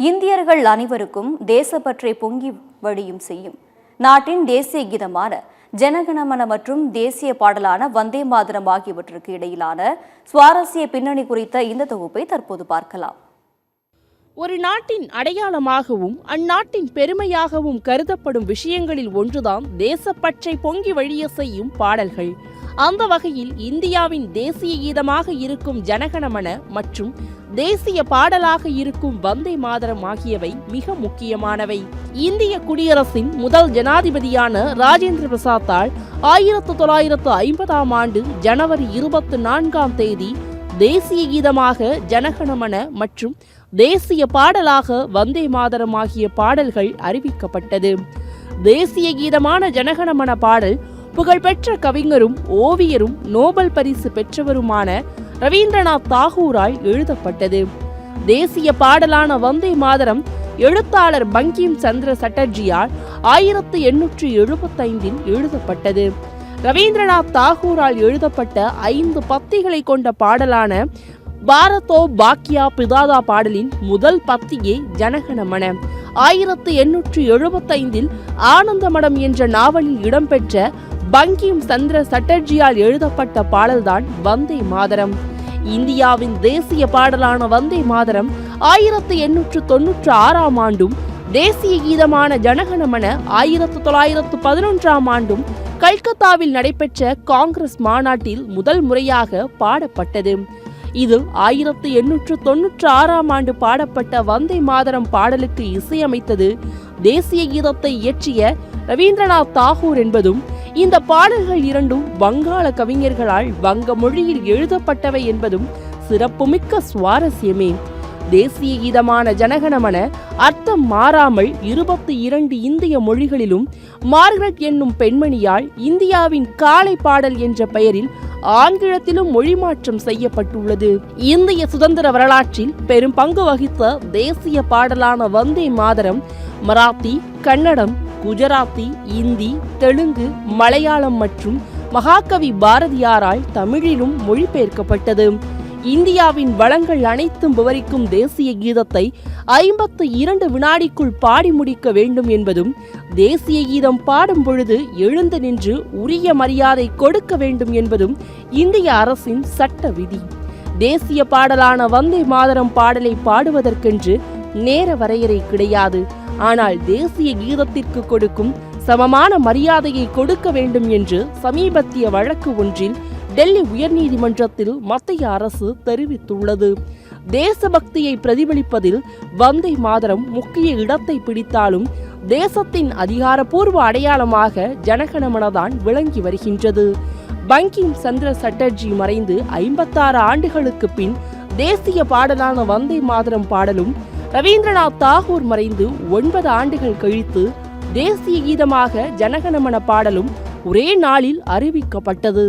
இந்தியர்கள் அனைவருக்கும் தேசப்பற்றை பொங்கி வழியும் செய்யும் நாட்டின் தேசிய கீதமான ஜனகணமன மற்றும் தேசிய பாடலான வந்தே மாதரம் ஆகியவற்றுக்கு இடையிலான சுவாரஸ்ய பின்னணி குறித்த இந்த தொகுப்பை தற்போது பார்க்கலாம். ஒரு நாட்டின் அடையாளமாகவும் அந்நாட்டின் பெருமையாகவும் கருதப்படும் விஷயங்களில் ஒன்றுதான் தேசப்பற்றை பொங்கி வழிய செய்யும் பாடல்கள். அந்த வகையில் இந்தியாவின் தேசிய கீதமாக இருக்கும் ஜனகணமன மற்றும் தேசிய பாடலாக இருக்கும் வந்தே மாதரம் ஆகியவை மிக முக்கியமானவை. இந்திய குடியரசின் முதல் ஜனாதிபதியான ராஜேந்திர பிரசாத்தால் 1950ஆம் ஆண்டு ஜனவரி 24ஆம் தேதி தேசிய கீதமாக ஜனகணமன மற்றும் தேசிய பாடலாக வந்தே மாதரம் ஆகிய பாடல்கள் அறிவிக்கப்பட்டது. தேசிய கீதமான ஜனகணமன பாடல் புகழ்பெற்ற கவிஞரும் ஓவியரும் நோபல் பரிசு பெற்றவருமான ரவீந்திரநாத் தாகூரால் எழுதப்பட்டது. தேசிய பாடலான வந்தே மாதரம் எழுத்தாளர் பங்கிம் சந்திர சட்டர்ஜியால் 1875இல் எழுதப்பட்டது. ரவீந்திரநாத் தாகூரால் எழுதப்பட்ட 5 பத்திகளை கொண்ட பாடலான பாரதோ பாக்கியா பிதாதா பாடலின் முதல் பத்தியே ஜனகணமன. 1875இல் ஆனந்தமடம் என்ற நாவலில் இடம்பெற்ற பங்கிம் சந்திர சட்டர்ஜியால் எழுதப்பட்ட பாடல்தான் வந்தே மாதரம். இந்தியாவின் தேசிய பாடலான வந்தே மாதரம் 1896ஆம் ஆண்டும் தேசிய கீதமான ஜனகணமன 1911ஆம் ஆண்டும் கல்கத்தாவில் நடைபெற்ற காங்கிரஸ் மாநாட்டில் முதல் முறையாக பாடப்பட்டது. இதில் 1896ஆம் ஆண்டு பாடப்பட்ட வந்தே மாதரம் பாடலுக்கு இசையமைத்தது தேசிய கீதத்தை இயற்றிய ரவீந்திரநாத் தாகூர் என்பதும் இந்த பாடல்கள் இரண்டும் வங்காள கவிஞர்களால் வங்க மொழியில் எழுதப்பட்டவை என்பதும் சிறப்புமிக்க சுவாரஸ்யமே. தேசிய கீதமான ஜனகணமன அர்த்தம் மாறாமல் 22 இந்திய மொழிகளிலும் மார்கரெட் என்னும் பெண்மணியால் இந்தியாவின் காலை பாடல் என்ற பெயரில் ஆங்கிலத்திலும் மொழிமாற்றம் செய்யப்பட்டுள்ளது. இந்திய சுதந்திர வரலாற்றில் பெரும் பங்கு வகித்த தேசிய பாடலான வந்தே மாதரம் மராத்தி, கன்னடம், குஜராத்தி, இந்தி, தெலுங்கு, மலையாளம் மற்றும் மகாகவி பாரதியாரால் தமிழிலும் மொழிபெயர்க்கப்பட்டது. இந்தியாவின் வளங்கள் அனைத்தும் விவரிக்கும் தேசிய கீதத்தை 52 வினாடிக்குள் பாடி முடிக்க வேண்டும் என்பதும் தேசிய கீதம் பாடும் பொழுது எழுந்து நின்று உரிய மரியாதை கொடுக்க வேண்டும் என்பதும் இந்திய அரசின் சட்ட விதி. தேசிய பாடலான வந்தே மாதரம் பாடலை பாடுவதற்கென்று நேர வரையறை கிடையாது. ஆனால் தேசிய கீதத்திற்கு கொடுக்கும் சமமான மரியாதையை கொடுக்க வேண்டும் என்று சமீபத்திய வழக்கு ஒன்றில் டெல்லி உயர்நீதிமன்றத்தில் மத்திய அரசு தெரிவித்துள்ளது. தேசபக்தியை பிரதிபலிப்பதில் வந்தே மாதரம் முக்கிய இடத்தை பிடித்தாலும் தேசத்தின் அதிகாரப்பூர்வ அடையாளமாக ஜனகணமனதான் விளங்கி வருகின்றது. பங்கிம் சந்திர சட்டர்ஜி மறைந்து 56 ஆண்டுகளுக்கு பின் தேசிய பாடலான வந்தே மாதரம் பாடலும், ரவீந்திரநாத் தாகூர் மறைந்து 9 ஆண்டுகள் கழித்து தேசிய கீதமாக ஜனகணமன பாடலும் ஒரே நாளில் அறிவிக்கப்பட்டது.